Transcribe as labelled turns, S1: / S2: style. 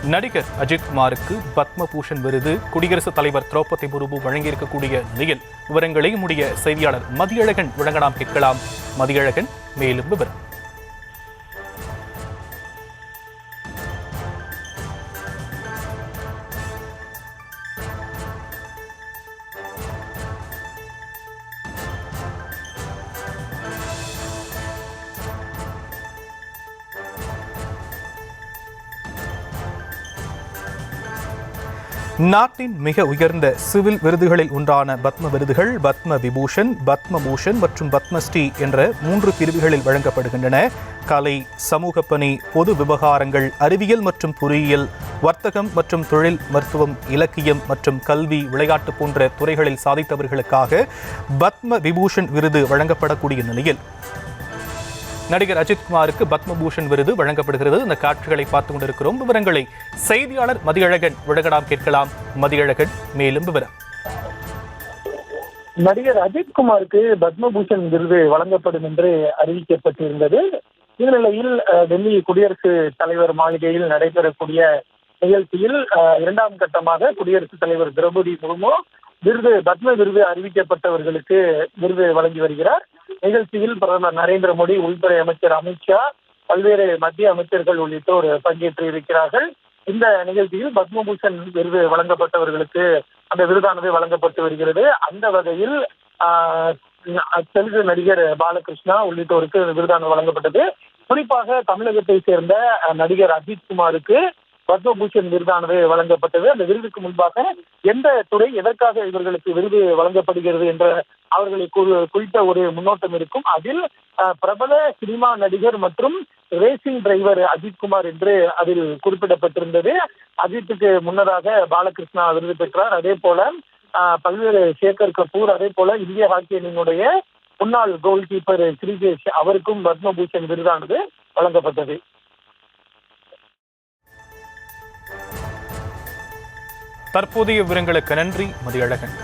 S1: நடிகர் அஜித்குமாருக்கு பத்மபூஷன் விருது குடியரசுத் தலைவர் திரௌபதி முர்மு வழங்கியிருக்கக்கூடிய நிலையில் விவரங்களை நம்முடைய செய்தியாளர் மதியழகன் வழங்கலாம் கேட்கலாம். மதியழகன், மேலும் விவரம். நாட்டின் மிக உயர்ந்த சிவில் விருதுகளில் ஒன்றான பத்ம விருதுகள் பத்ம விபூஷன், பத்மபூஷன் மற்றும் பத்மஸ்ரீ என்ற 3 பிரிவுகளில் வழங்கப்படுகின்றன. கலை, சமூக பணி, பொது விவகாரங்கள், அறிவியல் மற்றும் பொறியியல், வர்த்தகம் மற்றும் தொழில், மருத்துவம், இலக்கியம் மற்றும் கல்வி, விளையாட்டு போன்ற துறைகளில் சாதித்தவர்களுக்காக பத்ம விபூஷன் விருது வழங்கப்படக்கூடிய நிலையில் நடிகர் அஜித்குமாருக்கு பத்மபூஷன் விருது வழங்கப்படுகிறது. இந்த காட்சிகளை பார்த்துக் கொண்டிருக்கிறோம். விவரங்களை செய்தியாளர் மதியழகன் வழங்கலாம் கேட்கலாம். மதியழகன், மேலும் விவரம்.
S2: நடிகர் அஜித்குமாருக்கு பத்மபூஷன் விருது வழங்கப்படும் என்று அறிவிக்கப்பட்டிருந்தது. இந்நிலையில் டெல்லி குடியரசுத் தலைவர் மாளிகையில் நடைபெறக்கூடிய நிகழ்ச்சியில் 2ஆம் கட்டமாக குடியரசுத் தலைவர் திரௌபதி முர்மு பத்ம விருது அறிவிக்கப்பட்டவர்களுக்கு விருது வழங்கி வருகிறார். நிகழ்ச்சியில் பிரதமர் நரேந்திர மோடி, உள்துறை அமைச்சர் அமித்ஷா, பல்வேறு மத்திய அமைச்சர்கள் உள்ளிட்டோர் பங்கேற்று இருக்கிறார்கள். இந்த நிகழ்ச்சியில் பத்மபூஷன் விருது வழங்கப்பட்டவர்களுக்கு அந்த விருதானது வழங்கப்பட்டு வருகிறது. அந்த வகையில் தெலுங்கு நடிகர் பாலகிருஷ்ணா உள்ளிட்டோருக்கு விருதானது வழங்கப்பட்டது. குறிப்பாக தமிழகத்தை சேர்ந்த நடிகர் அஜித்குமாருக்கு பத்மபூஷன் விருதானது வழங்கப்பட்டது. அந்த விருதுக்கு முன்பாக எந்த துறை, எதற்காக இவர்களுக்கு விருது வழங்கப்படுகிறது என்ற அவர்களை குறித்த ஒரு முன்னோட்டம் இருக்கும். அதில் பிரபல சினிமா நடிகர் மற்றும் ரேசிங் டிரைவர் அஜித்குமார் என்று அதில் குறிப்பிடப்பட்டிருந்தது. அஜித்துக்கு முன்னதாக பாலகிருஷ்ணா விருது பெற்றார். அதே போல பல்வேறு சேகர் கபூர், அதே போல இந்திய ஹாக்கி அணியினுடைய முன்னாள் கோல் கீப்பர் ஸ்ரீஜேஷ் அவருக்கும் பத்மபூஷன் விருதானது வழங்கப்பட்டது.
S1: தற்போதைய விவரங்களுக்கு நன்றி மதியழகன்.